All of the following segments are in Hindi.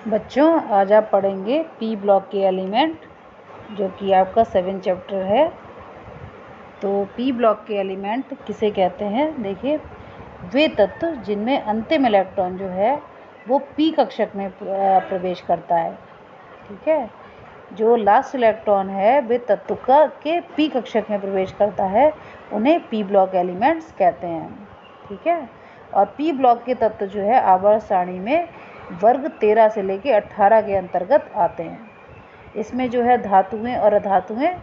बच्चों आज आप पढ़ेंगे पी ब्लॉक के एलिमेंट, जो कि आपका 7 चैप्टर है। तो पी ब्लॉक के एलिमेंट किसे कहते हैं? देखिए, वे तत्व जिनमें अंतिम इलेक्ट्रॉन जो है वो पी कक्षक में प्रवेश करता है। ठीक है, जो लास्ट इलेक्ट्रॉन है वे तत्व के पी कक्षक में प्रवेश करता है, उन्हें पी ब्लॉक एलिमेंट्स कहते हैं। ठीक है, और पी ब्लॉक के तत्व जो है आवर्त सारणी में वर्ग 13 से लेकर 18 के अंतर्गत आते हैं। इसमें जो है धातुएं और अधातुएं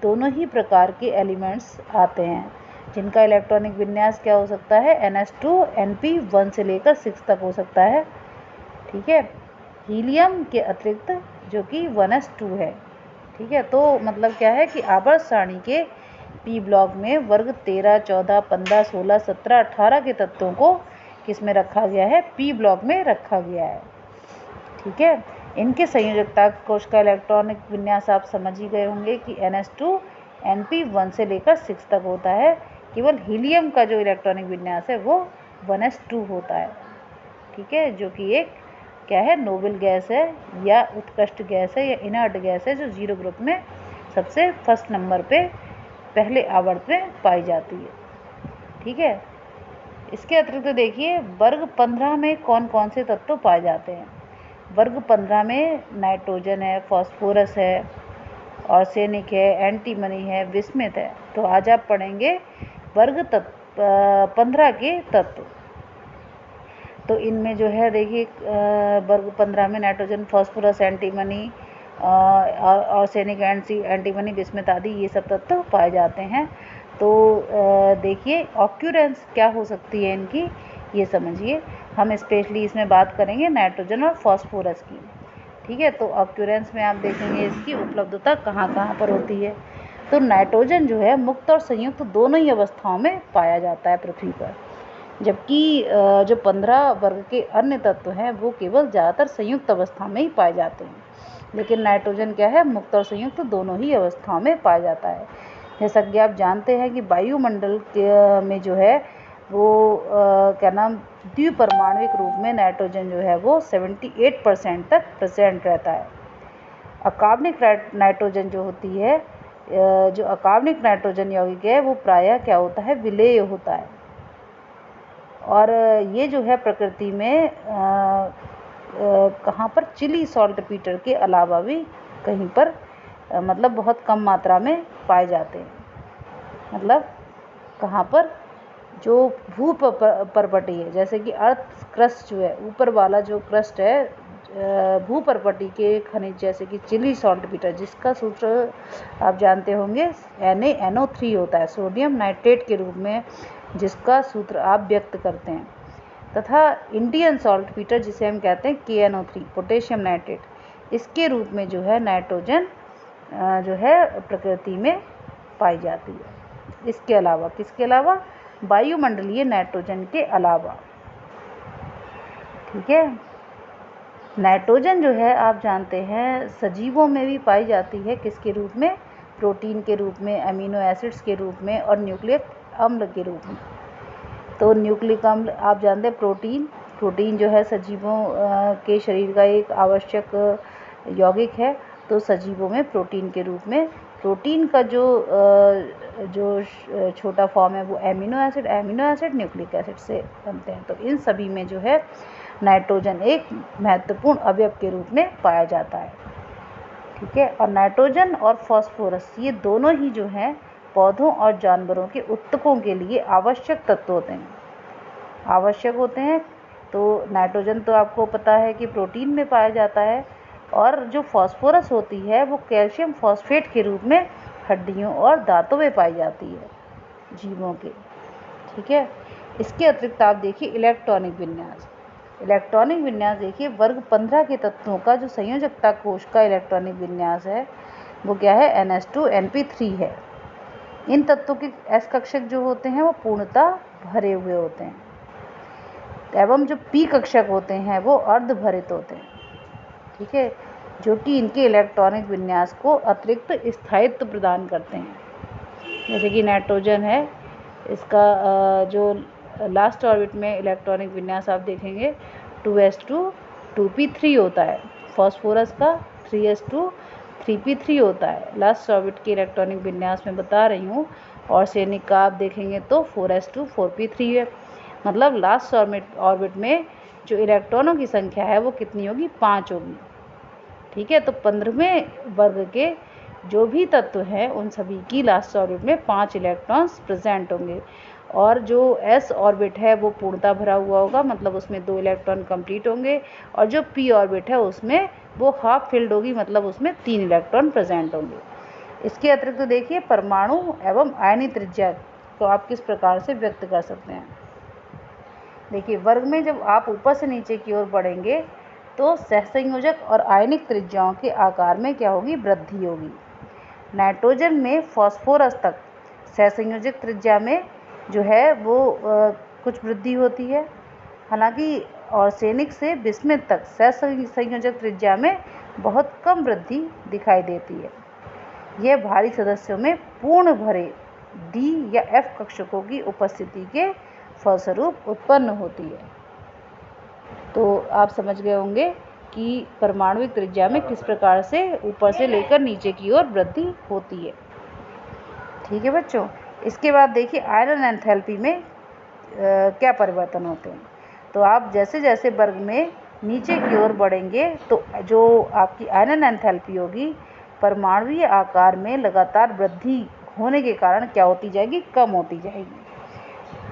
दोनों ही प्रकार के एलिमेंट्स आते हैं, जिनका इलेक्ट्रॉनिक विन्यास क्या हो सकता है? NS2 NP 1 से लेकर 6 तक हो सकता है। ठीक है, हीलियम के अतिरिक्त जो कि 1s2 है। ठीक है, तो मतलब क्या है कि आवर्त सारणी के पी ब्लॉक में वर्ग 13, 14, 15, 16, 17, 18 के तत्वों को किस में रखा गया है? पी ब्लॉक में रखा गया है। ठीक है, इनके संयोजकता कोश का इलेक्ट्रॉनिक विन्यास आप समझ ही गए होंगे कि NS2 NP 1 से लेकर 6 तक होता है। केवल हीलियम का जो इलेक्ट्रॉनिक विन्यास है वो 1s2 होता है। ठीक है, जो कि एक क्या है? नोबल गैस है या उत्कृष्ट गैस है या इनर्ट गैस है, जो 0 ग्रुप में सबसे फर्स्ट नंबर पे पहले आवर्त में पाई जाती है। ठीक है, इसके अतिरिक्त देखिए वर्ग 15 में कौन कौन से तत्व पाए जाते हैं? वर्ग 15 में नाइट्रोजन है, फास्फोरस है, आर्सेनिक है, एंटीमनी है, बिस्मिथ है। तो आज आप पढ़ेंगे वर्ग 15 के तत्व। तो इनमें जो है देखिए वर्ग 15 में nitrogen, phosphorus, antimony, arsenic, antimony, bismuth आदि ये सब तत्व पाए जाते हैं। तो देखिए ऑक्यूरेंस क्या हो सकती है इनकी, ये समझिए। हम स्पेशली इसमें बात करेंगे नाइट्रोजन और फास्फोरस की। ठीक है, तो ऑक्यूरेंस में आप देखेंगे इसकी उपलब्धता कहाँ कहाँ पर होती है। तो नाइट्रोजन जो है मुक्त और संयुक्त दोनों ही अवस्थाओं में पाया जाता है पृथ्वी पर, जबकि जो 15 वर्ग के अन्य तत्व हैं वो केवल ज़्यादातर संयुक्त अवस्था में ही पाए जाते हैं। लेकिन नाइट्रोजन क्या है? मुक्त और संयुक्त दोनों ही अवस्थाओं में पाया जाता है। जैसा कि आप जानते हैं कि वायुमंडल में जो है वो क्या नाम द्विपरमाणुविक रूप में नाइट्रोजन जो है वो 78% तक प्रेजेंट रहता है। अकार्बनिक नाइट्रोजन जो होती है, जो अकार्बनिक नाइट्रोजन यौगिक है वो प्रायः क्या होता है? विलेय होता है। और ये जो है प्रकृति में कहाँ पर? चिली सॉल्टपीटर के अलावा भी कहीं पर मतलब बहुत कम मात्रा में पाए जाते हैं। मतलब कहाँ पर? जो भूपर्पटी है, जैसे कि अर्थ क्रस्ट जो है, ऊपर वाला जो क्रस्ट है भूपर्पटी के खनिज, जैसे कि चिली सॉल्टपीटर, जिसका सूत्र आप जानते होंगे NaNO3 होता है, सोडियम नाइट्रेट के रूप में जिसका सूत्र आप व्यक्त करते हैं, तथा इंडियन सॉल्टपीटर जिसे हम कहते हैं KNO3, पोटेशियम नाइट्रेट, इसके रूप में जो है नाइट्रोजन जो है प्रकृति में पाई जाती है। इसके अलावा किसके अलावा? वायुमंडलीय नाइट्रोजन के अलावा। ठीक है, नाइट्रोजन जो है आप जानते हैं सजीवों में भी पाई जाती है। किसके रूप में? प्रोटीन के रूप में, अमीनो एसिड्स के रूप में और न्यूक्लिक अम्ल के रूप में। तो न्यूक्लिक अम्ल आप जानते हैं प्रोटीन जो है सजीवों के शरीर का एक आवश्यक यौगिक है। तो सजीवों में प्रोटीन के रूप में, प्रोटीन का जो छोटा फॉर्म है वो एमिनो एसिड न्यूक्लिक एसिड से बनते हैं। तो इन सभी में जो है नाइट्रोजन एक महत्वपूर्ण अवयव के रूप में पाया जाता है। ठीक है, और नाइट्रोजन और फास्फोरस ये दोनों ही जो हैं पौधों और जानवरों के उत्तकों के लिए आवश्यक तत्व होते हैं। तो नाइट्रोजन तो आपको पता है कि प्रोटीन में पाया जाता है, और जो फास्फोरस होती है वो कैल्शियम फॉस्फेट के रूप में हड्डियों और दांतों में पाई जाती है जीवों के। ठीक है, इसके अतिरिक्त आप देखिए इलेक्ट्रॉनिक विन्यास देखिए वर्ग 15 के तत्वों का जो संयोजकता कोश का इलेक्ट्रॉनिक विन्यास है वो क्या है? NS2 NP3 है। इन तत्वों के S कक्षक जो होते हैं वो पूर्णतः भरे हुए होते हैं, एवं जो P कक्षक होते हैं वो अर्धभरित होते हैं। ठीक है, जो कि इनके इलेक्ट्रॉनिक विन्यास को अतिरिक्त स्थायित्व प्रदान करते हैं। जैसे कि नाइट्रोजन है, इसका जो लास्ट ऑर्बिट में इलेक्ट्रॉनिक विन्यास आप देखेंगे 2s2 2p3 होता है, फॉस्फोरस का 3s2 3p3 होता है। लास्ट ऑर्बिट के इलेक्ट्रॉनिक विन्यास में बता रही हूँ। आर्सेनिक का आप देखेंगे तो 4s2 4p3 है। मतलब लास्ट ऑर्बिट में जो इलेक्ट्रॉनों की संख्या है वो कितनी होगी, 5 होगी। ठीक है, तो 15वें वर्ग के जो भी तत्व हैं उन सभी की लास्ट ऑर्बिट में 5 इलेक्ट्रॉन्स प्रेजेंट होंगे। और जो s ऑर्बिट है वो पूर्णतः भरा हुआ होगा, मतलब उसमें 2 इलेक्ट्रॉन कंप्लीट होंगे। और जो p ऑर्बिट है उसमें वो हाफ फिल्ड होगी, मतलब उसमें 3 इलेक्ट्रॉन प्रेजेंट होंगे। इसके अतिरिक्त तो देखिए परमाणु एवं आयनी त्रिज्या को आप किस प्रकार से व्यक्त कर सकते हैं। देखिए वर्ग में जब आप ऊपर से नीचे की ओर बढ़ेंगे तो सहसंयोजक और आयनिक त्रिज्याओं के आकार में क्या होगी, वृद्धि होगी। नाइट्रोजन में फॉस्फोरस तक सहसंयोजक त्रिज्या में जो है वो कुछ वृद्धि होती है। हालांकि आर्सेनिक से बिस्मिथ तक सहसंयोजक त्रिज्या में बहुत कम वृद्धि दिखाई देती है। यह भारी सदस्यों में पूर्ण भरे डी या एफ कक्षकों की उपस्थिति के फलस्वरूप उत्पन्न होती है। तो आप समझ गए होंगे कि परमाणुविक त्रिज्या में किस प्रकार से ऊपर से लेकर नीचे की ओर वृद्धि होती है। ठीक है बच्चों, इसके बाद देखिए आयरन एंथैल्पी में क्या परिवर्तन होते हैं। तो आप जैसे जैसे वर्ग में नीचे की ओर बढ़ेंगे तो जो आपकी आयरन एंथैल्पी होगी परमाणुवीय आकार में लगातार वृद्धि होने के कारण क्या होती जाएगी, कम होती जाएगी।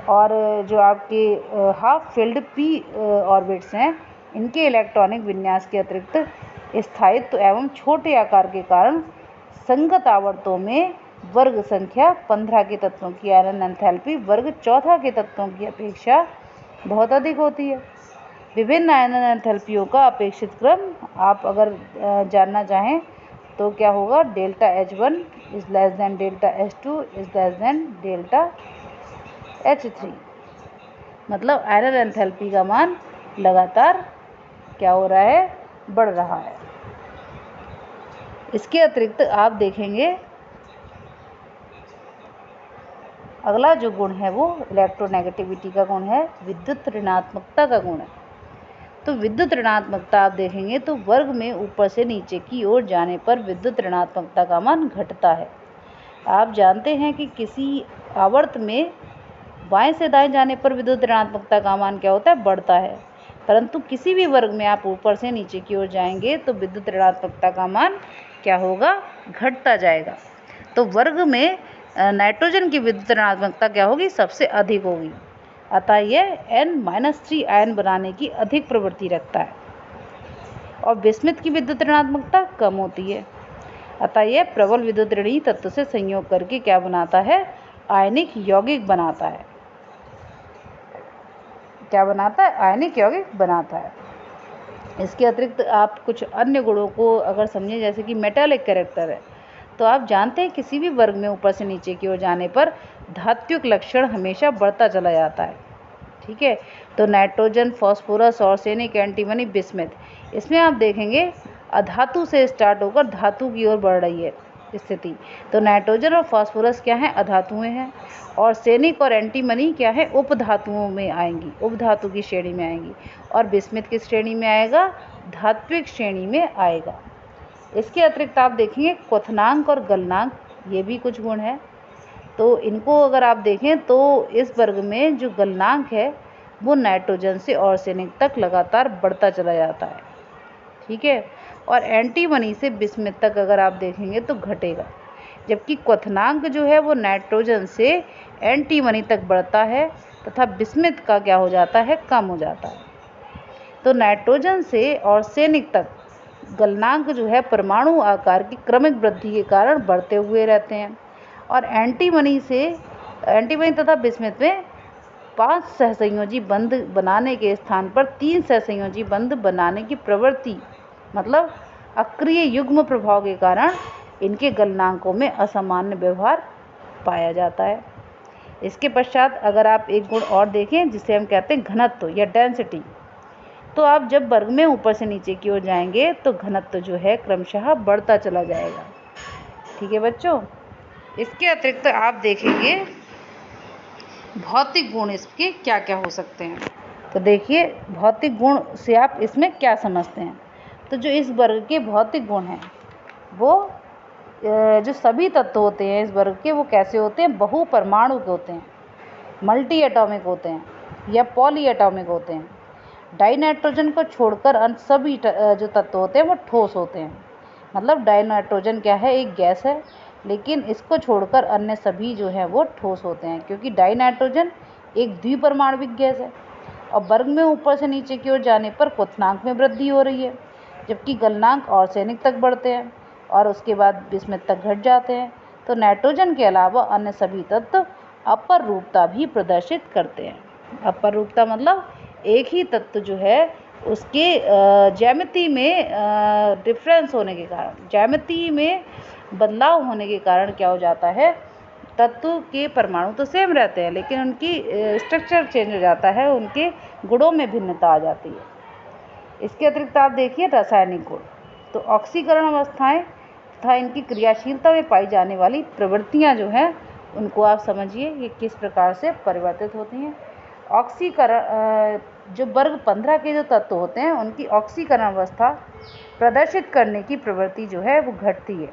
और जो आपके हाफ फिल्ड p ऑर्बिट्स हैं इनके इलेक्ट्रॉनिक विन्यास के अतिरिक्त स्थायित्व एवं छोटे आकार के कारण संगत आवर्तों में वर्ग संख्या 15 के तत्वों की आयरन एंथैल्पी वर्ग 14 के तत्वों की अपेक्षा बहुत अधिक होती है। विभिन्न आयरन एंथैल्पियों का अपेक्षित क्रम आप अगर जानना चाहें तो क्या होगा, delta H1 is less than delta H2 is less than delta H3। मतलब आयरन एंथैल्पी का मान लगातार क्या हो रहा है, बढ़ रहा है। इसके अतिरिक्त आप देखेंगे अगला जो गुण है वो इलेक्ट्रोनेगेटिविटी का गुण है, विद्युत ऋणात्मकता का गुण है। तो विद्युत ऋणात्मकता आप देखेंगे तो वर्ग में ऊपर से नीचे की ओर जाने पर विद्युत ऋणात्मकता का मान घटता है। आप जानते हैं कि किसी आवर्त में बाएं से दाएं जाने पर विद्युत ऋणात्मकता का मान क्या होता है, बढ़ता है। परंतु किसी भी वर्ग में आप ऊपर से नीचे की ओर जाएंगे तो विद्युत ऋणात्मकता का मान क्या होगा, घटता जाएगा। तो वर्ग में नाइट्रोजन की विद्युत ऋणात्मकता क्या होगी, सबसे अधिक होगी। अतः यह N-3 आयन बनाने की अधिक प्रवृत्ति रखता है। और बिस्मिथ की विद्युत ऋणात्मकता कम होती है। अतः यह प्रबल विद्युत ऋणी तत्व से संयोग करके क्या बनाता है, आयनिक यौगिक बनाता है। क्या बनाता है, आयनिक यौगिक बनाता है। इसके अतिरिक्त आप कुछ अन्य गुणों को अगर समझें, जैसे कि मेटालिक कैरेक्टर है, तो आप जानते हैं किसी भी वर्ग में ऊपर से नीचे की ओर जाने पर धात्विक लक्षण हमेशा बढ़ता चला जाता है। ठीक है, तो nitrogen, phosphorus, arsenic, antimony, bismuth, इसमें आप देखेंगे अधातु से स्टार्ट होकर धातु की ओर बढ़ रही है स्थिति। तो नाइट्रोजन और फॉस्फोरस क्या हैं, अधातुएं हैं। और आर्सेनिक और एंटीमनी क्या है, उपधातुओं में आएंगी, उपधातु की श्रेणी में आएंगी। और बिस्मिथ किस श्रेणी में आएगा, धात्विक श्रेणी में आएगा। इसके अतिरिक्त आप देखेंगे क्वथनांक और गलनांक, ये भी कुछ गुण है। तो इनको अगर आप देखें तो इस वर्ग में जो गलनांक है वो नाइट्रोजन से आर्सेनिक तक लगातार बढ़ता चला जाता है। ठीक है, और एंटीमनी से बिस्मिथ तक अगर आप देखेंगे तो घटेगा, जबकि क्वथनांक जो है वो नाइट्रोजन से एंटीमनी तक बढ़ता है तथा बिस्मिथ का क्या हो जाता है, कम हो जाता है। तो नाइट्रोजन से आर्सेनिक तक गलनांक जो है परमाणु आकार की क्रमिक वृद्धि के कारण बढ़ते हुए रहते हैं। और एंटीमनी तथा बिस्मिथ में 5 सहसंयोजी बंध बनाने के स्थान पर 3 सहसंयोजी बंध बनाने की प्रवृत्ति, मतलब अक्रिय युग्म प्रभाव के कारण इनके गलनांकों में असामान्य व्यवहार पाया जाता है। इसके पश्चात अगर आप एक गुण और देखें जिसे हम कहते हैं घनत्व या डेंसिटी, तो आप जब वर्ग में ऊपर से नीचे की ओर जाएंगे तो घनत्व जो है क्रमशः बढ़ता चला जाएगा। ठीक है बच्चों, इसके अतिरिक्त आप देखेंगे भौतिक गुण इसके क्या क्या हो सकते हैं। तो देखिए भौतिक गुण से आप इसमें क्या समझते हैं। तो जो इस वर्ग के भौतिक गुण हैं वो जो सभी तत्व होते हैं इस वर्ग के वो कैसे होते हैं, बहुपरमाणुक होते हैं, मल्टी एटॉमिक होते हैं या पॉली एटॉमिक होते हैं। डाइनाइट्रोजन को छोड़कर अन्य सभी जो तत्व होते हैं वो ठोस होते हैं। मतलब डाइनाइट्रोजन क्या है, एक गैस है, लेकिन इसको छोड़कर अन्य सभी जो है वो ठोस होते हैं, क्योंकि डाइनाइट्रोजन एक द्विपरमाणविक गैस है और वर्ग में ऊपर से नीचे की ओर जाने पर क्वथनांक में वृद्धि हो रही है, जबकि गलनांक आर्सेनिक तक बढ़ते हैं और उसके बाद बिस्मुथ तक घट जाते हैं। तो नाइट्रोजन के अलावा अन्य सभी तत्व अपर रूपता भी प्रदर्शित करते हैं। अपर रूपता मतलब एक ही तत्व जो है उसके ज्यामिति में डिफरेंस होने के कारण, ज्यामिति में बदलाव होने के कारण क्या हो जाता है, तत्व के परमाणु तो सेम रहते हैं लेकिन उनकी स्ट्रक्चर चेंज हो जाता है, उनके गुणों में भिन्नता आ जाती है। इसके अतिरिक्त आप देखिए रासायनिक गुण। तो ऑक्सीकरण अवस्थाएं तथा इनकी क्रियाशीलता में पाई जाने वाली प्रवृत्तियां जो हैं उनको आप समझिए ये किस प्रकार से परिवर्तित होती हैं। ऑक्सीकरण जो वर्ग 15 के जो तत्व होते हैं उनकी ऑक्सीकरण अवस्था प्रदर्शित करने की प्रवृत्ति जो है वो घटती है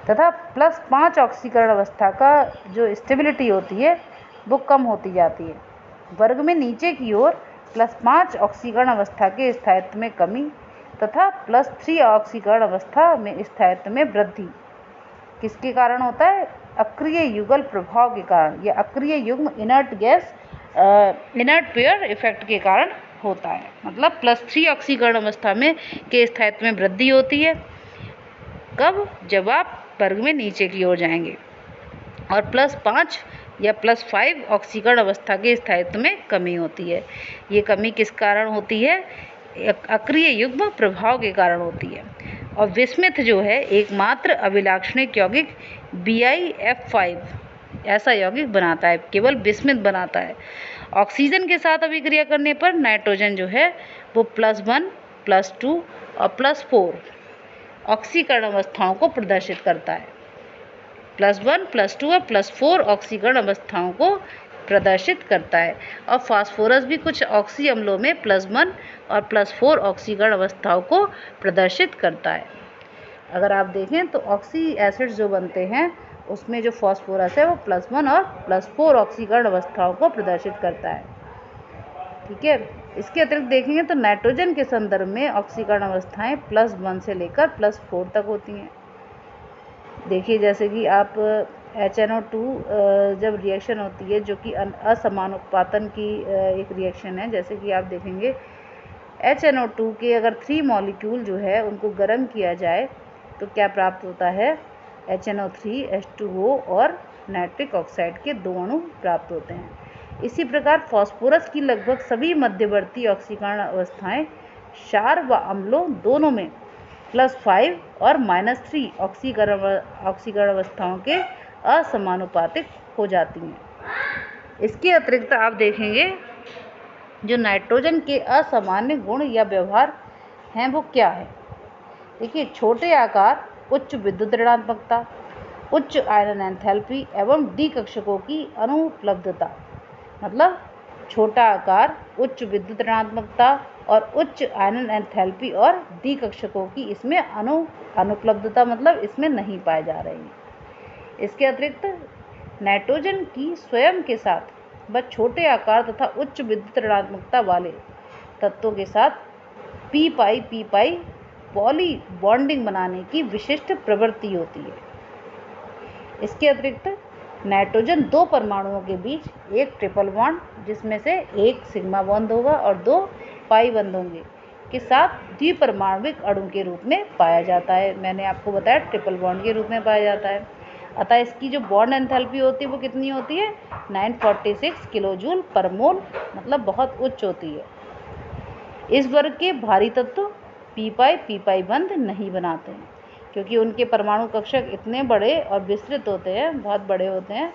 तथा +5 ऑक्सीकरण अवस्था का जो स्टेबिलिटी होती है वो कम होती जाती है। वर्ग में नीचे की ओर +5 ऑक्सीकरण अवस्था के स्थायित्व में कमी तथा +3 ऑक्सीकरण अवस्था में स्थायित्व में वृद्धि किसके कारण होता है, अक्रिय युगल प्रभाव के कारण या अक्रिय युग्म inert gas inert pair effect के कारण होता है। मतलब +3 ऑक्सीकरण अवस्था में के स्थायित्व में वृद्धि होती है कब, जब आप वर्ग में नीचे की ओर जाएंगे, और +5 या +5 ऑक्सीकरण अवस्था के स्थायित्व में कमी होती है। ये कमी किस कारण होती है, अक्रिय युग्म प्रभाव के कारण होती है। और बिस्मुथ जो है एकमात्र अभिलाक्षणिक यौगिक BiF5 ऐसा यौगिक बनाता है, केवल बिस्मुथ बनाता है। ऑक्सीजन के साथ अभिक्रिया करने पर नाइट्रोजन जो है वो +1, +2 और +4 ऑक्सीकरण अवस्थाओं को प्रदर्शित करता है। +1, +2 और +4 ऑक्सीकरण अवस्थाओं को प्रदर्शित करता है। और फास्फोरस भी कुछ ऑक्सी अम्लों में +1 और +4 ऑक्सीकरण अवस्थाओं को प्रदर्शित करता है। अगर आप देखें तो ऑक्सी एसिड्स जो बनते हैं उसमें जो फास्फोरस है वो +1 और +4 ऑक्सीकरण अवस्थाओं को प्रदर्शित करता है। ठीक है, इसके अतिरिक्त देखेंगे तो नाइट्रोजन के संदर्भ में ऑक्सीकरण अवस्थाएं +1 से लेकर +4 तक होती हैं। देखिए जैसे कि आप HNO2 जब रिएक्शन होती है जो कि असमानुपातन की एक रिएक्शन है, जैसे कि आप देखेंगे HNO2 के अगर 3 मॉलिक्यूल जो है उनको गर्म किया जाए तो क्या प्राप्त होता है, HNO3, H2O और नाइट्रिक ऑक्साइड के 2 अणु प्राप्त होते हैं। इसी प्रकार फास्फोरस की लगभग सभी मध्यवर्ती ऑक्सीकरण अवस्थाएं क्षार व अम्लों दोनों में +5 और -3 ऑक्सीकरण अवस्थाओं के असमानुपातिक हो जाती हैं। इसके अतिरिक्त आप देखेंगे जो नाइट्रोजन के असामान्य गुण या व्यवहार हैं वो क्या है। देखिए छोटे आकार, उच्च विद्युत ऋणात्मकता, उच्च आयरन एंथैल्पी एवं डी कक्षकों की अनुपलब्धता। मतलब छोटा आकार, उच्च विद्युत ऋणात्मकता और उच्च आयरन एंथैल्पी और डी कक्षकों की इसमें अनुपलब्धता, मतलब इसमें नहीं पाए जा रहे हैं। इसके अतिरिक्त नाइट्रोजन की स्वयं के साथ व छोटे आकार तथा उच्च विद्युत ऋणात्मकता वाले तत्वों के साथ p-pi पॉली बॉन्डिंग बनाने की विशिष्ट प्रवृत्ति होती है। इसके अतिरिक्त नाइट्रोजन 2 परमाणुओं के बीच एक ट्रिपल बॉन्ड जिसमें से एक सिग्मा बॉन्ड होगा और 2 पाई बंध होंगे के साथ द्विपरमाणुक अणु के रूप में पाया जाता है। मैंने आपको बताया ट्रिपल बॉन्ड के रूप में पाया जाता है। अतः इसकी जो बॉन्ड एंथैल्पी होती है वो कितनी होती है, 946 किलोजूल पर मोल, मतलब बहुत उच्च होती है। इस वर्ग के भारी तत्व p-pi बंध नहीं बनाते हैं क्योंकि उनके परमाणु कक्षक इतने बड़े और विस्तृत होते हैं, बहुत बड़े होते हैं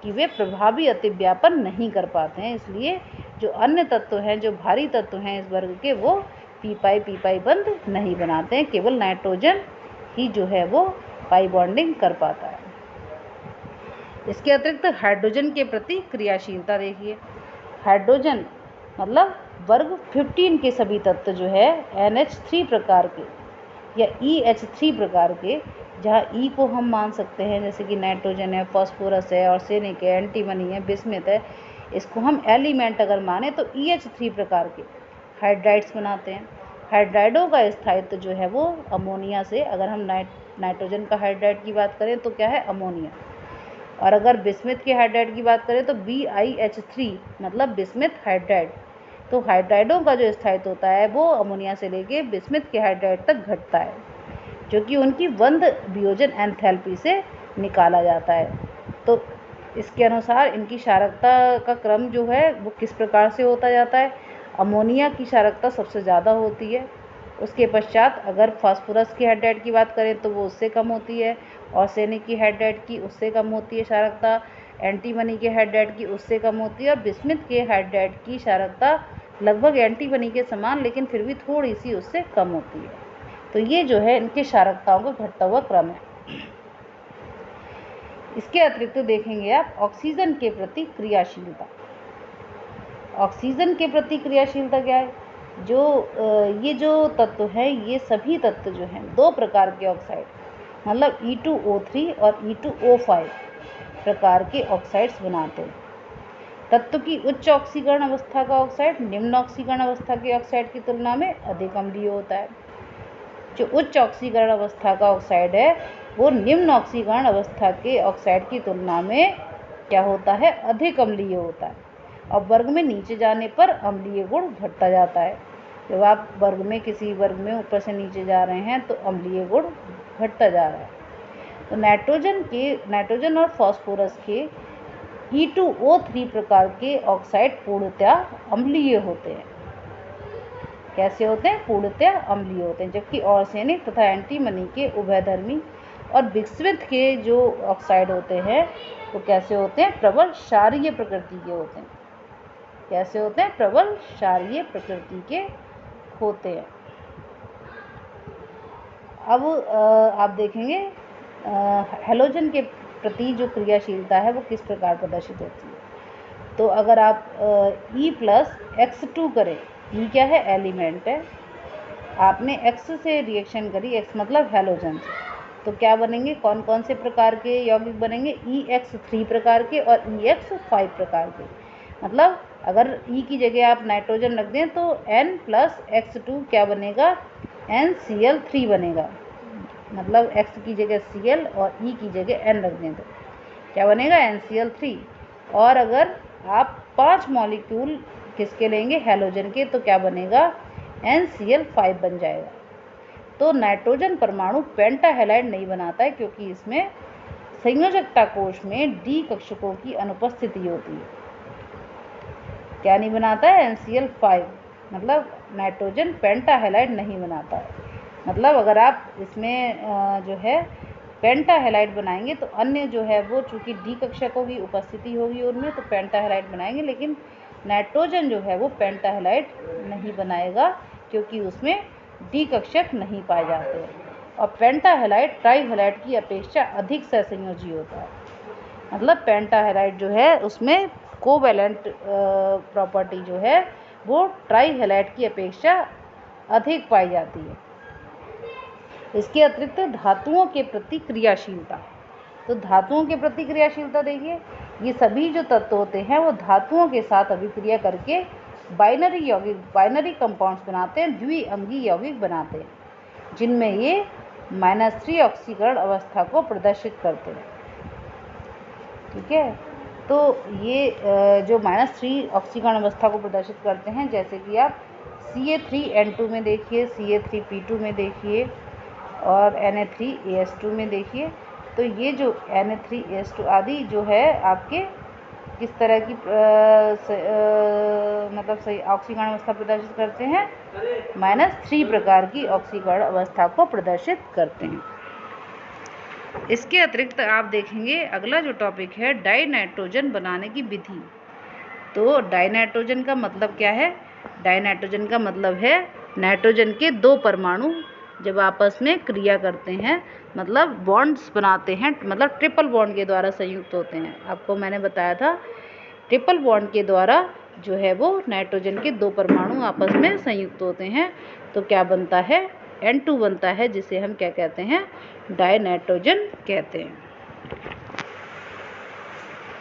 कि वे प्रभावी अतिव्यापन नहीं कर पाते हैं। इसलिए जो अन्य तत्व हैं, जो भारी तत्व हैं इस वर्ग के, वो p-pi बंध नहीं बनाते हैं। केवल नाइट्रोजन ही जो है वो पाई बॉन्डिंग कर पाता है। इसके अतिरिक्त हाइड्रोजन के प्रति क्रियाशीलता देखिए। हाइड्रोजन मतलब वर्ग 15 के सभी तत्व जो है NH3 प्रकार के या EH3 प्रकार के, जहाँ E को हम मान सकते हैं जैसे कि नाइट्रोजन है, फास्फोरस है, आर्सेनिक है, एंटीमनी है, बिस्मिथ है, इसको हम एलिमेंट अगर माने तो EH3 प्रकार के हाइड्राइड्स बनाते हैं। हाइड्राइडों का स्थायित्व जो है वो अमोनिया से, अगर हम नाइट्रोजन का हाइड्राइड की बात करें तो क्या है, अमोनिया। और अगर बिस्मिथ के हाइड्राइड की बात करें तो BiH3 मतलब बिस्मिथ हाइड्राइड। तो हाइड्राइडों का जो स्थायित्व होता है वो अमोनिया से लेके बिस्मिथ के हाइड्राइड तक घटता है, जो कि उनकी बंध वियोजन एंथैल्पी से निकाला जाता है। तो इसके अनुसार इनकी क्षारकता का क्रम जो है वो किस प्रकार से होता जाता है। अमोनिया की क्षारकता सबसे ज़्यादा होती है, उसके पश्चात अगर फास्फोरस की हाइड्राइड की बात करें तो वो उससे कम होती है, आर्सेनिक की हाइड्राइड की उससे कम होती है क्षारकता, एंटीमनी के हाइड्राइड की उससे कम होती है, और बिस्मिथ के हाइड्राइड की क्षारकता लगभग एंटीमनी के समान लेकिन फिर भी थोड़ी सी उससे कम होती है। तो ये जो है इनके क्षारकताओं का घटता हुआ क्रम है। इसके अतिरिक्त देखेंगे आप ऑक्सीजन के प्रति क्रियाशीलता। ऑक्सीजन के प्रति क्रियाशीलता क्या है, ये जो तत्व है ये सभी तत्व जो हैं दो प्रकार के ऑक्साइड मतलब E2O3 और E2O5 प्रकार के ऑक्साइड्स बनाते हैं। तत्व की उच्च ऑक्सीकरण अवस्था का ऑक्साइड निम्न ऑक्सीकरण अवस्था के ऑक्साइड की तुलना में अधिक अम्लीय होता है। जो उच्च ऑक्सीकरण अवस्था का ऑक्साइड है वो निम्न ऑक्सीकरण अवस्था के ऑक्साइड की तुलना में क्या होता है, अधिक अम्लीय होता है। और वर्ग में नीचे जाने पर अम्लीय गुण घटता जाता है। जब आप वर्ग में किसी वर्ग में ऊपर से नीचे जा रहे हैं तो अम्लीय गुण घटता जा रहा है। तो नाइट्रोजन और फास्फोरस के E2O3 प्रकार के ऑक्साइड पूर्णतः अम्लीय होते हैं। कैसे होते हैं, पूर्णतः अम्लीय होते हैं। जबकि आर्सेनिक तथा एंटीमनी के उभयधर्मी और बिस्मिथ के जो ऑक्साइड होते हैं वो कैसे होते हैं, प्रबल क्षारीय प्रकृति के होते हैं। कैसे होते हैं, प्रबल क्षारीय प्रकृति के होते हैं। अब आप देखेंगे हैलोजन के प्रति जो क्रियाशीलता है वो किस प्रकार प्रदर्शित होती है। तो अगर आप E+X2 करें, E क्या है, एलिमेंट है, आपने X से रिएक्शन करी, X मतलब हैलोजन से, तो क्या बनेंगे, कौन कौन से प्रकार के यौगिक बनेंगे, EX3 प्रकार के और EX5 प्रकार के। मतलब अगर E की जगह आप नाइट्रोजन रख दें तो N+X2 क्या बनेगा, NCl3 बनेगा। मतलब X की जगह Cl और E की जगह N रख दें तो क्या बनेगा, NCl3। और अगर आप 5 मॉलिक्यूल किसके लेंगे, हैलोजन के, तो क्या बनेगा, NCl5 बन जाएगा। तो नाइट्रोजन परमाणु पेंटाहेलाइड नहीं बनाता है क्योंकि इसमें संयोजकता कोश में D कक्षकों की अनुपस्थिति होती है। क्या नहीं बनाता है, NCl5, मतलब नाइट्रोजन पेंटाहेलाइड नहीं बनाता है। मतलब अगर आप इसमें जो है पेंटाहेलाइड बनाएंगे तो अन्य जो है वो चूँकि D कक्षकों की उपस्थिति होगी उनमें तो पेंटाहेलाइड बनाएंगे, लेकिन नाइट्रोजन जो है वो पेंटाहेलाइड नहीं बनाएगा क्योंकि उसमें D कक्षक नहीं पाए जाते हैं। और पेंटाहेलाइड ट्राईहेलाइड की अपेक्षा अधिक सहसंयोजी होता है। मतलब पेंटाहेलाइड जो है उसमें कोवैलेंट प्रॉपर्टी जो है वो ट्राईहेलाइड की अपेक्षा अधिक पाई जाती है। इसके अतिरिक्त धातुओं के प्रति क्रियाशीलता। तो धातुओं के प्रति क्रियाशीलता देखिए, ये सभी जो तत्व होते हैं वो धातुओं के साथ अभिक्रिया करके बाइनरी कंपाउंड्स बनाते हैं, द्विअंगी यौगिक बनाते हैं, जिनमें ये -3 ऑक्सीकरण अवस्था को प्रदर्शित करते हैं। ठीक है, तो ये जो -3 ऑक्सीकरण अवस्था को प्रदर्शित करते हैं, जैसे कि आप Ca3N2 में देखिए, Ca3P2 में देखिए और Na3AS2 में देखिए। तो ये जो Na3AS2 आदि जो है आपके किस तरह की मतलब सही ऑक्सीकरण अवस्था प्रदर्शित करते हैं, -3 प्रकार की ऑक्सीकरण अवस्था को प्रदर्शित करते हैं। इसके अतिरिक्त आप देखेंगे अगला जो टॉपिक है डाइनाइट्रोजन बनाने की विधि। तो डाइनाइट्रोजन का मतलब क्या है, डाइनाइट्रोजन का मतलब है नाइट्रोजन के 2 परमाणु जब आपस में क्रिया करते हैं, मतलब बॉन्ड्स बनाते हैं, मतलब ट्रिपल बॉन्ड के द्वारा संयुक्त होते हैं। आपको मैंने बताया था ट्रिपल बॉन्ड के द्वारा जो है वो नाइट्रोजन के 2 परमाणु आपस में संयुक्त होते हैं तो क्या बनता है, N2 बनता है, जिसे हम क्या कहते हैं, डाई नाइट्रोजन कहते हैं।